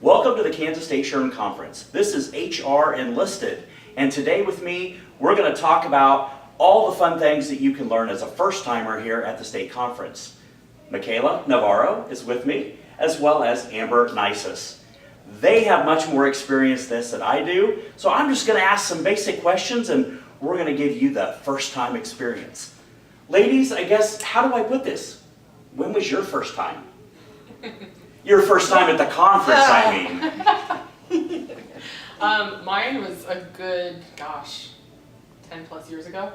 Welcome to the Kansas State SHRM Conference. This is HR Enlisted, and today with me, we're going to talk about all the fun things that you can learn as a first-timer here at the state conference. Michaela Navarro is with me, as well as Amber Nisus. They have much more experience this than I do, so I'm just going to ask some basic questions, and we're going to give you the first-time experience. Ladies, I guess, how do I put this? When was your first time? Your first time at the conference, I mean. Mine was a good, 10 plus years ago.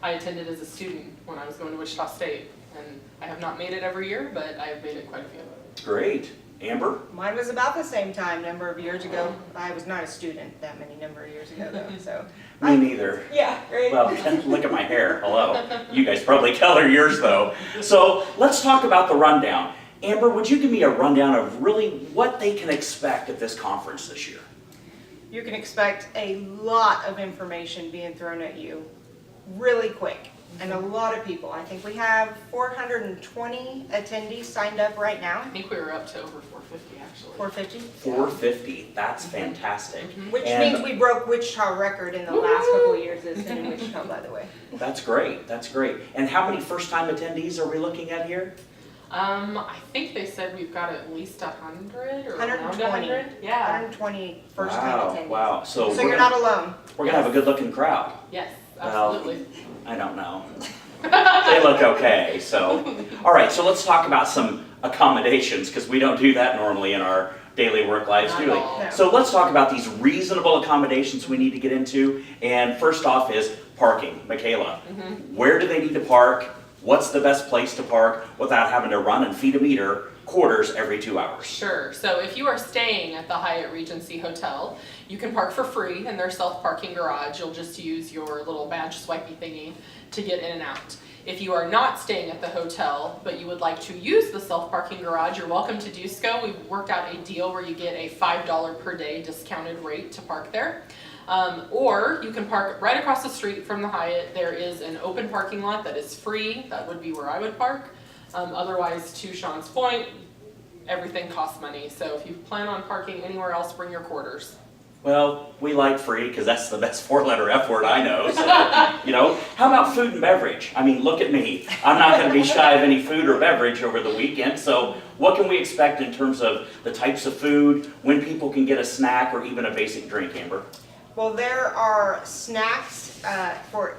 I attended as a student when I was going to Wichita State, and I have not made it every year, but I have made it quite a few. Great. Amber? Mine was about the same time, number of years ago. I was not a student that many number of years ago, though, so. Me neither. Yeah, right. Well, look at my hair. Hello. You guys probably color yours, though. So let's talk about the rundown. Amber, would you give me a rundown of really what they can expect at this conference this year? You can expect a lot of information being thrown at you really quick, and a lot of people. I think we have 420 attendees signed up right now. I think we were up to over 450 actually. 450? 450. That's fantastic. Which means we broke Wichita record in the last couple of years that's been in Wichita, by the way. That's great. That's great. And how many first-time attendees are we looking at here? I think they said we've got at least 100 or around 120. 100. Yeah. 120 first-time attendees. Wow. So you're not alone. We're going to have a good-looking crowd. Yes, absolutely. I don't know. They look okay, so. All right, so let's talk about some accommodations, because we don't do that normally in our daily work lives, Not do we? at all. No. So let's talk about these reasonable accommodations we need to get into. And first off is parking. Michaela, where do they need to park? What's the best place to park without having to run and feed a meter quarters every 2 hours? Sure. So if you are staying at the Hyatt Regency Hotel, you can park for free in their self-parking garage. You'll just use your little badge swipey thingy to get in and out. If you are not staying at the hotel, but you would like to use the self-parking garage, you're welcome to do so. We've worked out a deal where you get a $5 per day discounted rate to park there. Or you can park right across the street from the Hyatt. There is an open parking lot that is free. That would be where I would park. Otherwise, to Sean's point, everything costs money. So if you plan on parking anywhere else, bring your quarters. Well, we like free because that's the best four-letter F word I know. So, how about food and beverage? I mean, look at me. I'm not going to be shy of any food or beverage over the weekend. So what can we expect in terms of the types of food, when people can get a snack or even a basic drink, Amber? Well, there are snacks for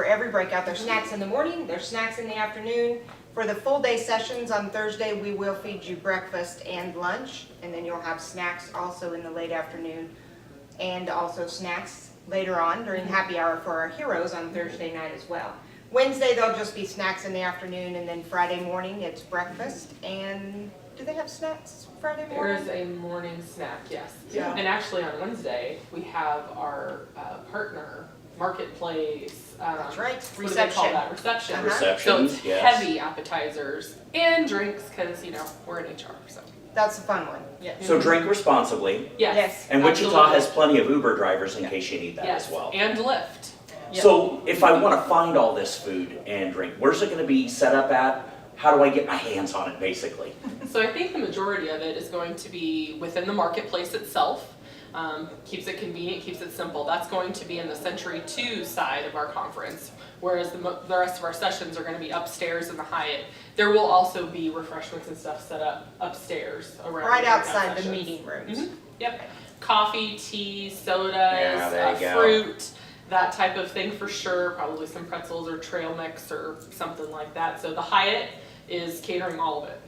every breakout. There's snacks in the morning, there's snacks in the afternoon. For the full day sessions on Thursday, we will feed you breakfast and lunch, and then you'll have snacks also in the late afternoon, and also snacks later on during happy hour for our heroes on Thursday night as well. Wednesday, there'll just be snacks in the afternoon, and then Friday morning, it's breakfast. And do they have snacks Friday morning? There is a morning snack, yes. Yeah. And actually on Wednesday, we have our partner marketplace. That's right. What do they call Reception. that? Reception. Uh-huh. Reception, So it's yes. heavy appetizers and drinks because, we're in HR. So That's a fun one. Yes. So drink responsibly. yes. Yes. And Wichita absolutely. has plenty of Uber drivers in case you need that yes. as well. And Lyft. Yeah. So if I want to find all this food and drink, where's it going to be set up at? How do I get my hands on it, basically? So I think the majority of it is going to be within the marketplace itself. Keeps it convenient, keeps it simple. That's going to be in the Century 2 side of our conference, whereas the rest of our sessions are going to be upstairs in the Hyatt. There will also be refreshments and stuff set up upstairs around Right the breakout outside the sessions. meeting rooms. Yep. Coffee, tea, sodas, there you go. fruit, that type of thing for sure. Probably some pretzels or trail mix or something like that. So the Hyatt is catering all of it.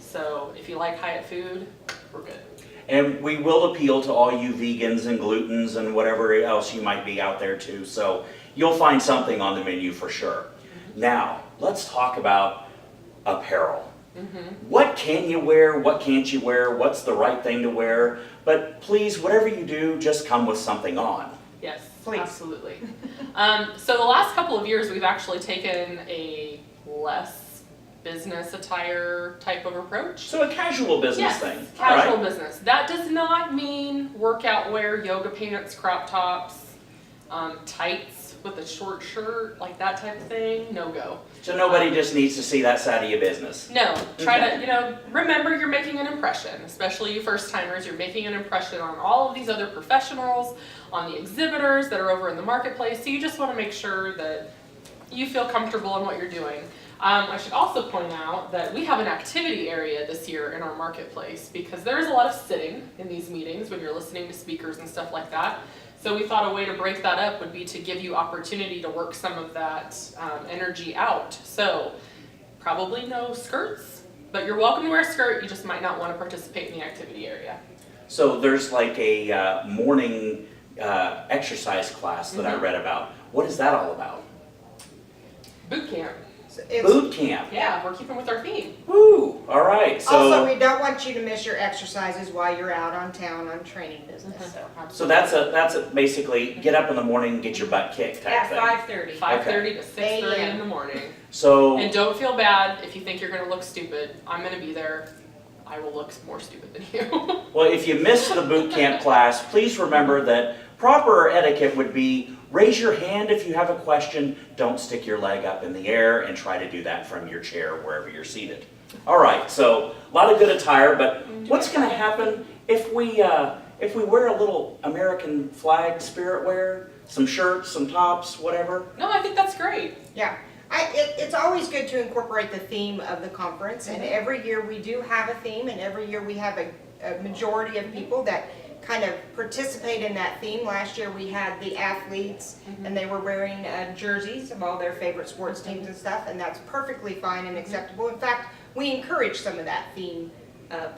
So if you like Hyatt food, we're good. And we will appeal to all you vegans and glutens and whatever else you might be out there too. So you'll find something on the menu for sure. Now, let's talk about apparel. What can you wear? What can't you wear? What's the right thing to wear? But please, whatever you do, just come with something on. Yes, Please. absolutely. So the last couple of years, we've actually taken a less business attire type of approach. So a casual business Yes, thing. casual right? business. That does not mean workout wear, yoga pants, crop tops, tights with a short shirt, like that type of thing, no go. So nobody just needs to see that side of your business. No, try Okay. to, remember you're making an impression, especially you first timers, you're making an impression on all of these other professionals, on the exhibitors that are over in the marketplace, so you just want to make sure that you feel comfortable in what you're doing. I should also point out that we have an activity area this year in our marketplace because there's a lot of sitting in these meetings when you're listening to speakers and stuff like that. So we thought a way to break that up would be to give you opportunity to work some of that energy out. So probably no skirts, but you're welcome to wear a skirt, you just might not want to participate in the activity area. So there's like a morning exercise class that I read about. What is that all about? Boot camp. So it's- Boot camp. Yeah, we're keeping with our theme. Woo, all right. Also, So, we don't want you to miss your exercises while you're out on town on training business, so. so that's basically get up in the morning and get your butt kicked type At thing. 5:30. 5:30 to 6:30 in the morning. So, And don't feel bad if you think you're gonna look stupid. I'm gonna be there. I will look more stupid than you. well, if you missed the boot camp class, please remember that proper etiquette would be raise your hand if you have a question. Don't stick your leg up in the air and try to do that from your chair wherever you're seated. All right, so a lot of good attire, but what's going to happen if we wear a little American flag spirit wear, some shirts, some tops, whatever? No, I think that's great. Yeah, it's always good to incorporate the theme of the conference, and every year we do have a theme, and every year we have a majority of people that kind of participate in that theme. Last year we had the athletes, and they were wearing jerseys of all their favorite sports teams and stuff, and that's perfectly fine and acceptable. In fact, we encourage some of that theme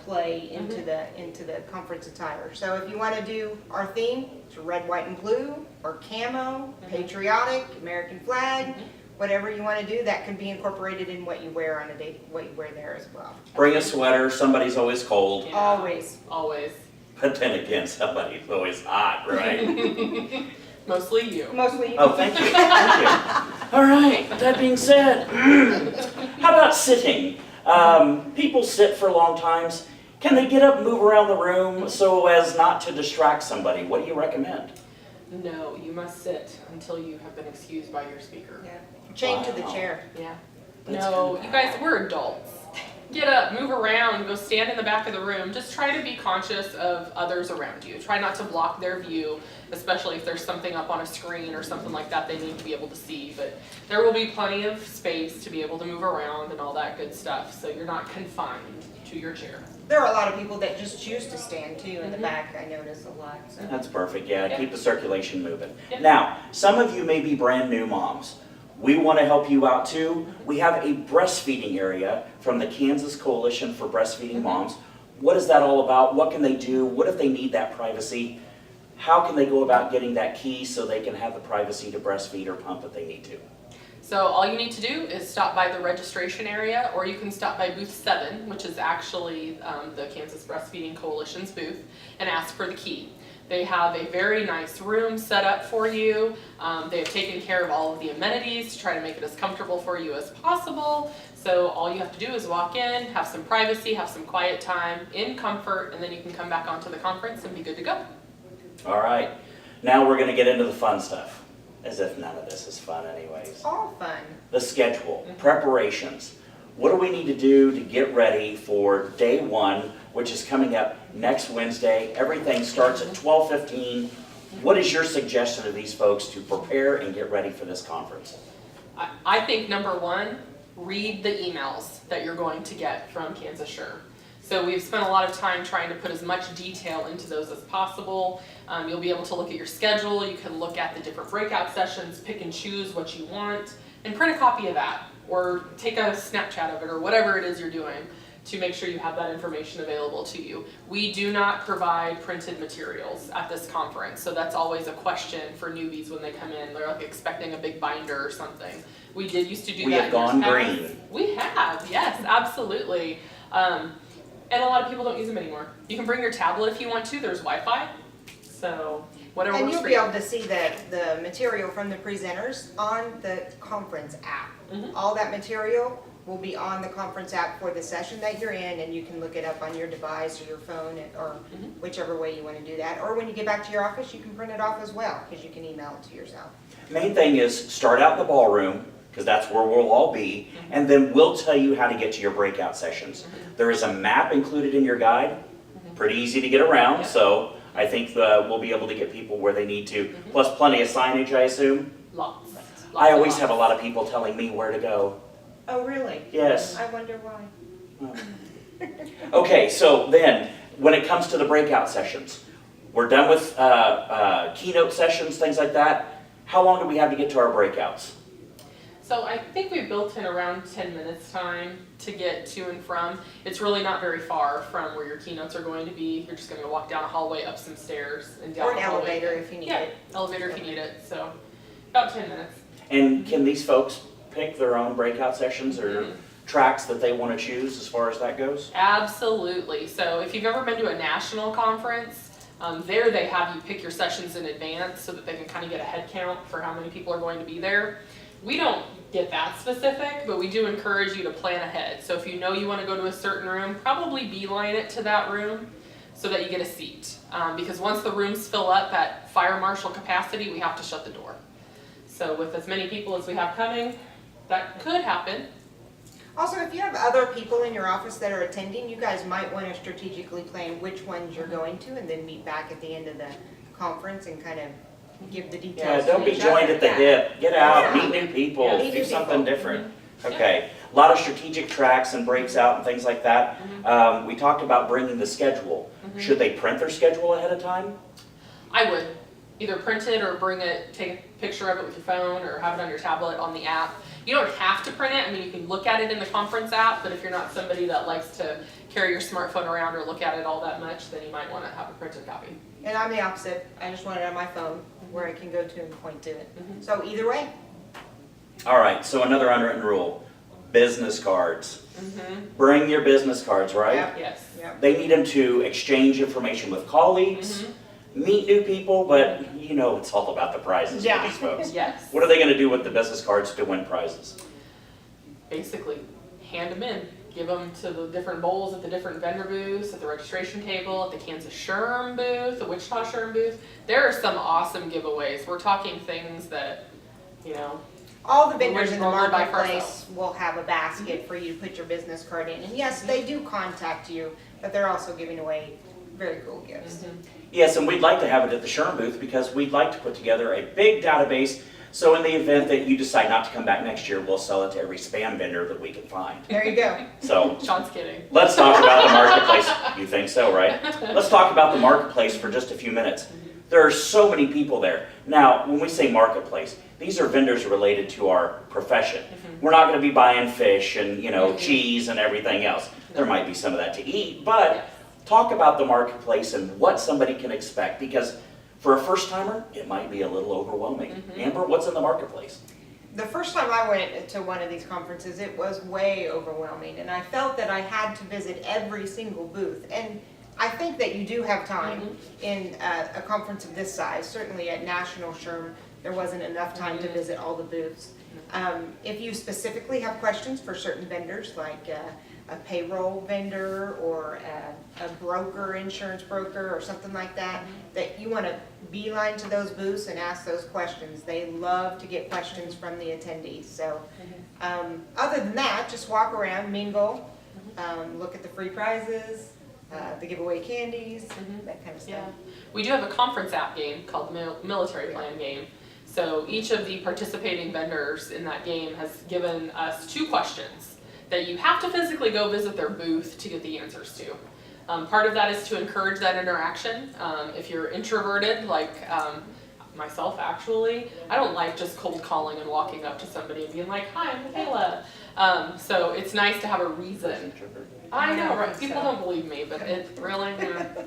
play into the conference attire. So if you want to do our theme, it's red, white, and blue, or camo, patriotic, American flag, whatever you want to do, that can be incorporated in what you wear on a day, what you wear there as well. Bring a sweater, somebody's always cold, Yeah. Always. Always. but then again, somebody's always hot, right? Mostly you. Mostly. Oh, thank you, thank you. All right, that being said, how about sitting? People sit for long times. Can they get up and move around the room so as not to distract somebody? What do you recommend? No, you must sit until you have been excused by your speaker. Yeah. Chained to the Wow. chair. Yeah. That's No, kinda you guys, we're adults. Get up, move around, go stand in the back of the room. Just try to be conscious of others around you. Try not to block their view, especially if there's something up on a screen or something like that they need to be able to see. But there will be plenty of space to be able to move around and all that good stuff, so you're not confined to your chair. There are a lot of people that just choose to stand too in the back, I notice a lot, so. That's perfect, yeah, Yeah. keep the circulation moving. Yeah. Now, some of you may be brand new moms. We want to help you out too. We have a breastfeeding area from the Kansas Coalition for Breastfeeding Moms. What is that all about? What can they do? What if they need that privacy? How can they go about getting that key so they can have the privacy to breastfeed or pump if they need to? So all you need to do is stop by the registration area, or you can stop by booth 7, which is actually the Kansas Breastfeeding Coalition's booth, and ask for the key. They have a very nice room set up for you. They have taken care of all of the amenities to try to make it as comfortable for you as possible. So all you have to do is walk in, have some privacy, have some quiet time in comfort, and then you can come back onto the conference and be good to go. All right, now we're going to get into the fun stuff, as if none of this is fun anyways. All fun. The schedule, preparations. What do we need to do to get ready for day 1, which is coming up next Wednesday? Everything starts at 12:15. What is your suggestion to these folks to prepare and get ready for this conference? I think number 1, read the emails that you're going to get from Kansas SHRM. So we've spent a lot of time trying to put as much detail into those as possible. You'll be able to look at your schedule, you can look at the different breakout sessions, pick and choose what you want, and print a copy of that, or take a Snapchat of it, or whatever it is you're doing to make sure you have that information available to you. We do not provide printed materials at this conference, so that's always a question for newbies when they come in. They're like expecting a big binder or something. We did used to do We that. have gone in years green. past. We have, yes, absolutely. And a lot of people don't use them anymore. You can bring your tablet if you want to. There's Wi-Fi, so whatever And works you'll for be you. able to see the material from the presenters on the conference app. Mhm. All that material will be on the conference app for the session that you're in, and you can look it up on your device or your phone, or whichever way you want to do that. Or when you get back to your office, you can print it off as well, because you can email it to yourself. Main thing is start out in the ballroom, because that's where we'll all be, and then we'll tell you how to get to your breakout sessions. There is a map included in your guide, pretty easy to get around, so I think we'll be able to get people where they need to. Plus plenty of signage, I assume. Lots. I always have a lot of people telling me where to go. Oh, really? Yes. I wonder why. Okay, so then, when it comes to the breakout sessions, we're done with keynote sessions, things like that. How long do we have to get to our breakouts? So I think we built in around 10 minutes time to get to and from. It's really not very far from where your keynotes are going to be. You're just going to walk down a hallway, up some stairs, and down Or an the hallway. elevator if you need Yeah, it. elevator if you need it. So about 10 minutes. And can these folks pick their own breakout sessions or tracks that they want to choose as far as that goes? Absolutely. So if you've ever been to a national conference, there they have you pick your sessions in advance so that they can kind of get a head count for how many people are going to be there. We don't get that specific, but we do encourage you to plan ahead. So if you know you want to go to a certain room, probably beeline it to that room so that you get a seat. Because once the rooms fill up at fire marshal capacity, we have to shut the door. So with as many people as we have coming, that could happen. Also, if you have other people in your office that are attending, you guys might want to strategically plan which ones you're going to, and then meet back at the end of the conference and kind of give the Yeah, details. don't to be each joined other. at the hip. Get out, Yeah. meet new people, Yeah. Meet do new something people. different. Okay, a lot of strategic tracks and breaks out and things like that. We talked about bringing the schedule. Should they print their schedule ahead of time? I would either print it or bring it, take a picture of it with your phone or have it on your tablet on the app. You don't have to print it. I mean, you can look at it in the conference app, but if you're not somebody that likes to carry your smartphone around or look at it all that much, then you might want to have a printed copy. And I'm the opposite. I just want it on my phone where I can go to and point to it. So either way. All right, so another unwritten rule, business cards. Bring your business cards, right? Yep. Yes. Yep. They need them to exchange information with colleagues, meet new people, but you know it's all about the prizes for these folks. Yes. What are they going to do with the business cards to win prizes? Basically, hand them in. Give them to the different bowls at the different vendor booths, at the registration table, at the Kansas SHRM booth, the Wichita SHRM booth. There are some awesome giveaways. We're talking things that, you know, All the vendors in the Roll it by marketplace will have a basket for you to put your business card in. And yes, they do contact you, but they're also giving away very cool gifts. Yes, and we'd like to have it at the SHRM booth because we'd like to put together a big database. So in the event that you decide not to come back next year, we'll sell it to every spam vendor that we can find. There you go. So Sean's kidding. let's talk about the marketplace. You think so, right? Let's talk about the marketplace for just a few minutes. There are so many people there. Now, when we say marketplace, these are vendors related to our profession. We're not going to be buying fish and, you know, cheese and everything else. There might be some of that to eat, but talk about the marketplace and what somebody can expect, because for a first timer, it might be a little overwhelming. Amber, what's in the marketplace? The first time I went to one of these conferences, it was way overwhelming, and I felt that I had to visit every single booth. And I think that you do have time in a conference of this size. Certainly at National SHRM, there wasn't enough time to visit all the booths. If you specifically have questions for certain vendors, like a payroll vendor or a broker, insurance broker or something like that, that you want to beeline to those booths and ask those questions. They love to get questions from the attendees. So other than that, just walk around, mingle, look at the free prizes, the giveaway candies, that kind of stuff. Yeah. We do have a conference app game called the Military Plan Game. So each of the participating vendors in that game has given us 2 questions that you have to physically go visit their booth to get the answers to. Part of that is to encourage that interaction. If you're introverted, like myself actually, I don't like just cold calling and walking up to somebody and being like, "Hi, I'm Michaela." So it's nice to have a reason. I know, right? People don't believe me, but it really.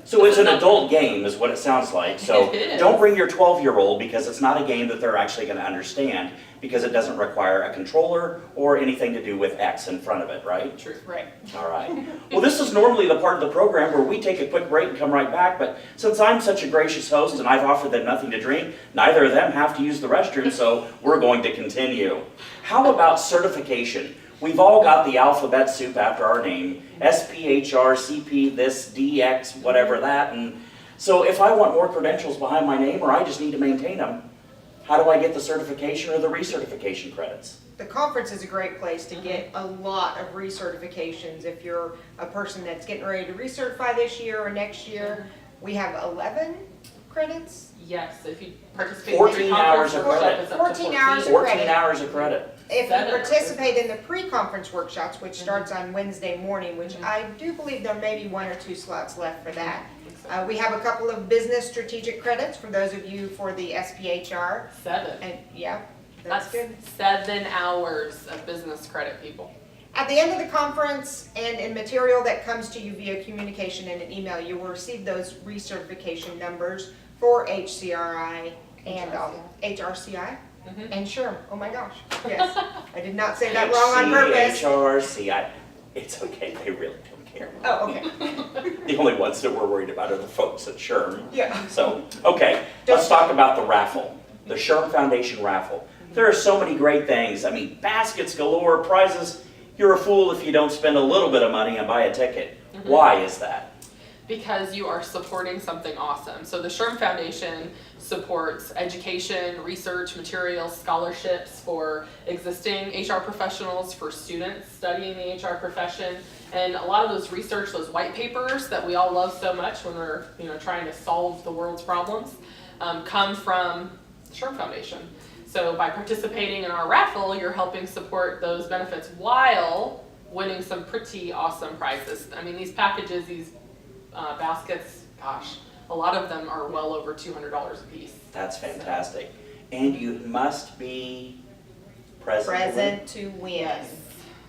So it's an adult game is what it sounds like. So It is. don't bring your 12-year-old because it's not a game that they're actually going to understand, because it doesn't require a controller or anything to do with X in front of it, right? True. Right. All right. Well, this is normally the part of the program where we take a quick break and come right back, but since I'm such a gracious host and I've offered them nothing to drink, neither of them have to use the restroom, so we're going to continue. How about certification? We've all got the alphabet soup after our name, SPHR, CP, this, DX, whatever that. And so if I want more credentials behind my name, or I just need to maintain them, how do I get the certification or the recertification credits? The conference is a great place to get a lot of recertifications. If you're a person that's getting ready to recertify this year or next year, we have 11 credits. Yes, if you participate 14 in the hours conference of workshop, credit. it's up to 14 hours of 14 credit. hours of credit. If you Better. participate in the pre-conference workshops, which starts on Wednesday morning, which Mhm. I do believe there may be 1 or 2 slots left for that. I think so. We have a couple of business strategic credits for those of you for the SPHR. 7. And yeah, that's good. 7 hours of business credit, people. At the end of the conference and in material that comes to you via communication and an email, you will receive those recertification numbers for HCRI and HRCI Mhm. and SHRM. Oh my gosh, yes. I did not say that wrong on purpose. HCHRCI. It's okay, they really don't care. Oh, okay. The only ones that we're worried about are the folks at SHRM. Yeah. So, okay, let's talk about the raffle, the SHRM Foundation raffle. There are so many great things. I mean, baskets galore, prizes. You're a fool if you don't spend a little bit of money and buy a ticket. Why is that? Because you are supporting something awesome. So the SHRM Foundation supports education, research, materials, scholarships for existing HR professionals, for students studying the HR profession, and a lot of those research, those white papers that we all love so much when we're trying to solve the world's problems, come from the SHRM Foundation. So by participating in our raffle, you're helping support those benefits while winning some pretty awesome prizes. I mean, these packages, these baskets, gosh, a lot of them are well over $200 a piece. That's fantastic. And you must be present. To win. Yes.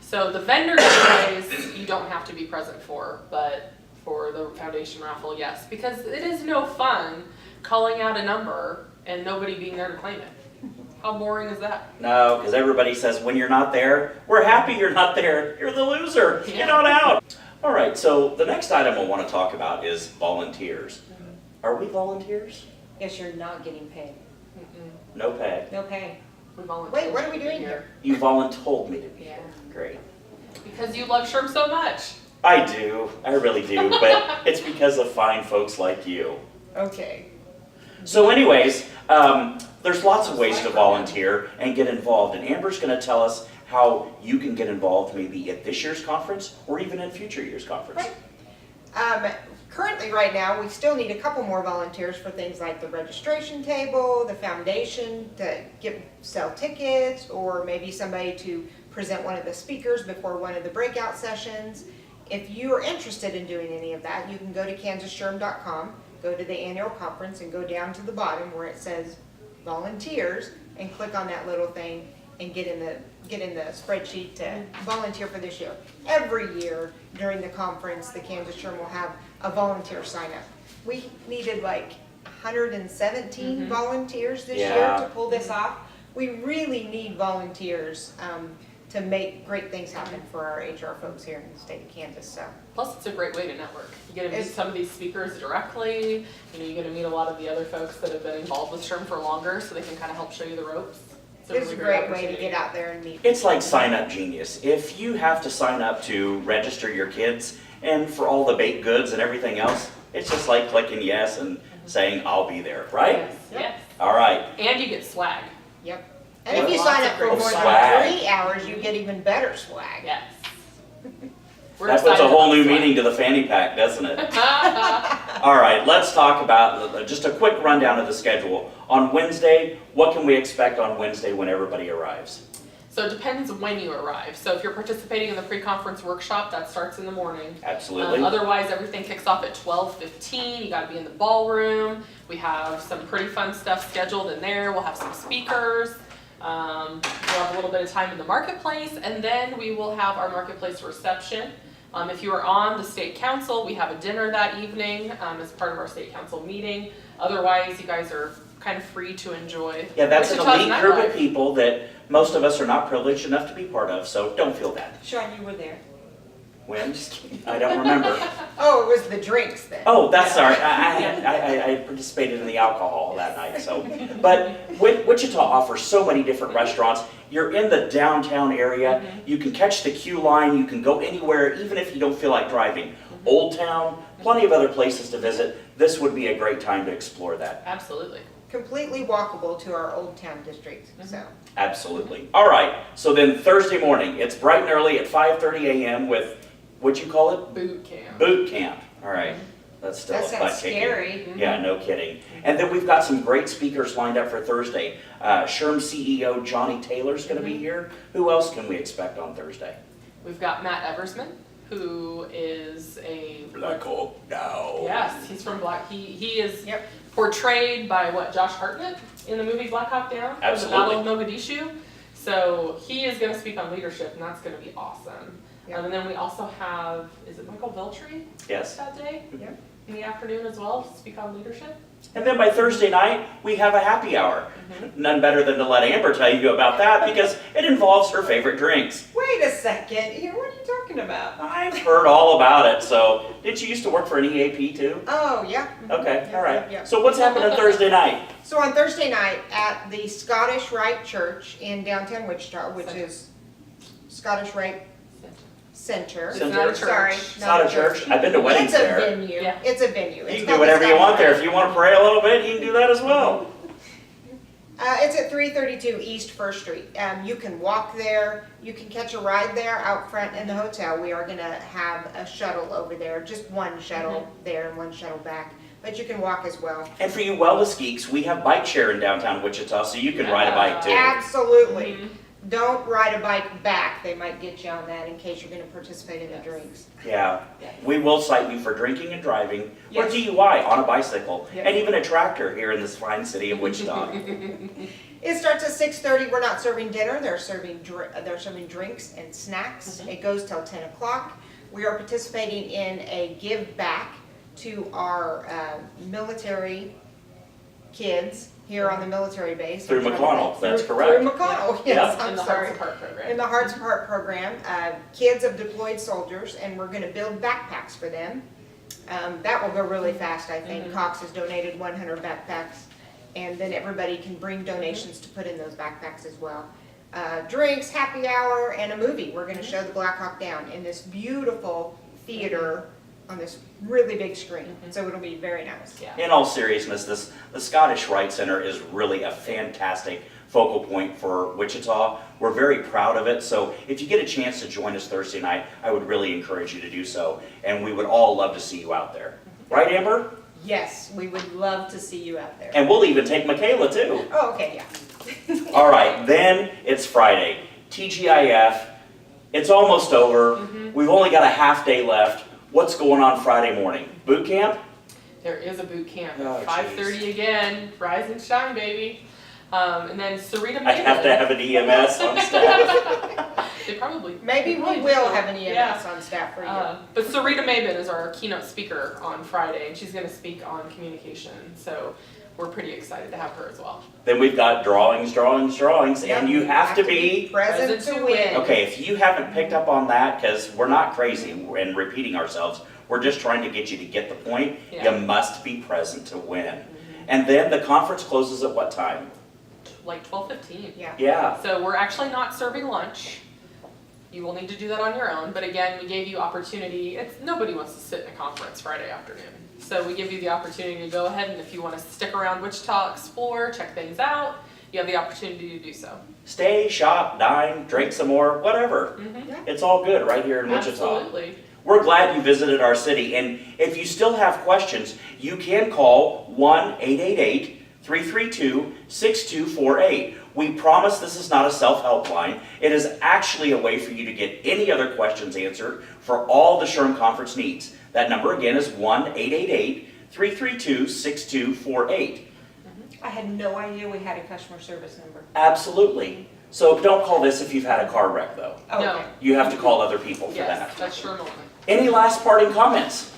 So the vendor giveaways, you don't have to be present for, but for the foundation raffle, yes. Because it is no fun calling out a number and nobody being there to claim it. How boring is that? No, because everybody says when you're not there, we're happy you're not there. You're the loser. Yeah. Get on out. All right, so the next item we'll want to talk about is volunteers. Are we volunteers? Yes, you're not getting paid. No pay. No pay. We volunteer Wait, what are we to be doing here? You voluntold me to be Yeah. here. Great. Because you love SHRM so much. I do. I really do. But it's because of fine folks like you. Okay. So anyways, there's lots of ways to volunteer and get involved. And Amber's going to tell us how you can get involved maybe at this year's conference or even in future year's conference. Currently, right now, we still need a couple more volunteers for things like the registration table, the foundation to sell tickets, or maybe somebody to present one of the speakers before one of the breakout sessions. If you are interested in doing any of that, you can go to kansasSHRM.com, go to the annual conference, and go down to the bottom where it says volunteers, and click on that little thing and get in the spreadsheet to volunteer for this year. Every year during the conference, the Kansas SHRM will have a volunteer sign up. We needed like 117 volunteers this year Yeah. to pull this off. We really need volunteers to make great things happen for our HR folks here in the state of Kansas. So Plus, it's a great way to network. You get to meet It's- some of these speakers directly. You get to meet a lot of the other folks that have been involved with SHRM for longer, so they can kind of help show you the ropes. it's a really great way to opportunity. get out there and meet. It's like Sign Up Genius. If you have to sign up to register your kids and for all the baked goods and everything else, it's just like clicking yes and saying I'll be there, right? Yes, yes. All right. And you get swag. Yep. And if you Lots sign of up for great more swag. than 3 hours, you get even better swag. Yes. We're That puts a excited whole about new swag. meaning to the fanny pack, doesn't it? All right, let's talk about just a quick rundown of the schedule. On Wednesday, what can we expect on Wednesday when everybody arrives? So it depends when you arrive. So if you're participating in the pre-conference workshop, that starts in the morning. Absolutely. Otherwise, everything kicks off at 12:15. You gotta be in the ballroom. We have some pretty fun stuff scheduled in there. We'll have some speakers. We'll have a little bit of time in the marketplace, and then we will have our marketplace reception. If you are on the state council, we have a dinner that evening as part of our state council meeting. Otherwise, you guys are kind of free to enjoy. Yeah, that's an Wichita's elite group of nightlife. people that most of us are not privileged enough to be part of, so don't feel bad. Sean, you were there. When? I don't remember. Oh, it was the drinks then. Oh, that's sorry. I participated in the alcohol that night. So, but Wichita offers so many different restaurants. You're in the downtown area. You can catch the Q line. You can go anywhere, even if you don't feel like driving. Old Town, plenty of other places to visit. This would be a great time to explore that. Absolutely. Completely walkable to our Old Town district, so. Absolutely. All right. So then Thursday morning, it's bright and early at 5:30 a.m. with, what'd you call it? Boot camp. Boot camp. All right. That's still That a sounds butt kicking. scary. Yeah, no kidding. And then we've got some great speakers lined up for Thursday. SHRM CEO Johnny Taylor's going to be here. Who else can we expect on Thursday? We've got Matt Eversman, who is a Black Hawk now. Yes, he's from Black. He is Yep. portrayed by Josh Hartnett in the movie Black Hawk Down, Absolutely. the Battle of Mogadishu. So he is going to speak on leadership, and that's going to be awesome. Yep. And then we also have, is it Michael Veltri Yes. that day Yep. in the afternoon as well to speak on leadership? And then by Thursday night, we have a happy hour. None better than to let Amber tell you about that because it involves her favorite drinks. Wait a second, what are you talking about? I've heard all about it. So, did you used to work for an EAP too? Oh, yeah. Okay, all right. Yeah. So what's happening Thursday night? So on Thursday night at the Scottish Rite Church in downtown Wichita, which is Scottish Rite Center. It's not a church. Sorry, It's not a church. I've been to weddings It's a there. venue. Yeah. It's a venue. You It's can called do whatever the you want there. Scottish If you want to pray a little bit, you can do that as well. It's at 332 East First Street. You can walk there. You can catch a ride there out front in the hotel. We are going to have a shuttle over there, just one shuttle there and one shuttle back. But you can walk as well. And for you wellness geeks, we have bike share in downtown Wichita, so you can ride a bike too. Absolutely. Don't ride a bike back. They might get you on that in case you're going to participate in the drinks. Yeah. We will cite you for drinking and driving, or Yes. DUI on a bicycle, Yes. and even a tractor here in this fine city of Wichita. It starts at 6:30. We're not serving dinner. They're serving drinks and snacks. It goes till 10 o'clock. We are participating in a give back to our military kids here on the military base. Through McConnell, that's Through correct. McConnell, Yeah. yes, In I'm the sorry. Hearts of Heart program. In the Hearts of Heart program, kids of deployed soldiers, and we're gonna build backpacks for them. That will go really fast, I think. Cox has donated 100 backpacks, and then everybody can bring donations to put in those backpacks as well. Drinks, happy hour, and a movie. We're gonna show the Black Hawk Down in this beautiful theater on this really big screen, so it'll be very nice. Yeah. In all seriousness, the Scottish Rite Center is really a fantastic focal point for Wichita. We're very proud of it, so if you get a chance to join us Thursday night, I would really encourage you to do so, and we would all love to see you out there. Right, Amber? Yes, we would love to see you out there. And we'll even take Michaela too. Oh, okay, yeah. All right, then it's Friday. TGIF, it's almost over. We've only got a half day left. What's going on Friday morning? Boot camp? There is a boot camp Oh, at 5:30 again. Rise and shine, baby. And then Sarita I have to have an EMS on staff. They probably. Maybe they we probably will do. have an EMS Yeah. on staff for you. But Sarita Mabin is our keynote speaker on Friday, and she's going to speak on communication. So we're pretty excited to have her as well. Then we've got drawings, and you have to be. present to win. Okay, if you haven't picked up on that, because we're not crazy and repeating ourselves, we're just trying to get you to get the point. Yeah. You must be present to win. And then the conference closes at what time? Like 12:15. Yeah. Yeah. So we're actually not serving lunch. You will need to do that on your own. But again, we gave you opportunity. Nobody wants to sit in a conference Friday afternoon. So we give you the opportunity to go ahead, and if you want to stick around Wichita, explore, check things out, you have the opportunity to do so. Stay, shop, dine, drink some more, whatever. It's all good right here in Wichita. Absolutely. We're glad you visited our city, and if you still have questions, you can call 1-888-332-6248. We promise this is not a self-help line. It is actually a way for you to get any other questions answered for all the SHRM conference needs. That number again is 1-888-332-6248. I had no idea we had a customer service number. Absolutely. So don't call this if you've had a car wreck, though. Oh, No. okay. You have to call other people for Yes, that. that's sure moment. Any last parting comments?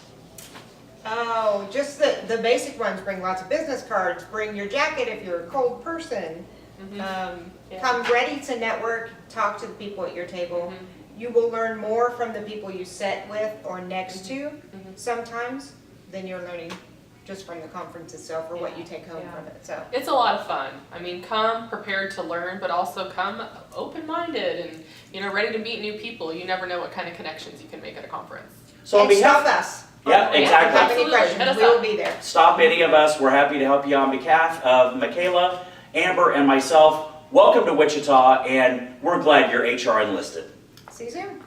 Oh, just the basic ones. Bring lots of business cards. Bring your jacket if you're a cold person. Yeah. Come ready to network, talk to the people at your table, you will learn more from the people you sit with or next to sometimes than you're learning just from the conference itself or what you take home from it, so. It's a lot of fun. I mean, come prepared to learn, but also come open-minded and, you know, ready to meet new people. You never know what kind of connections you can make at a conference. So on And stop behalf, us. yeah, If you exactly. have any Absolutely. Hit questions, us we will up. be there. Stop any of us. We're happy to help you on behalf of Michaela, Amber, and myself. Welcome to Wichita, and we're glad you're HR enlisted. See you soon.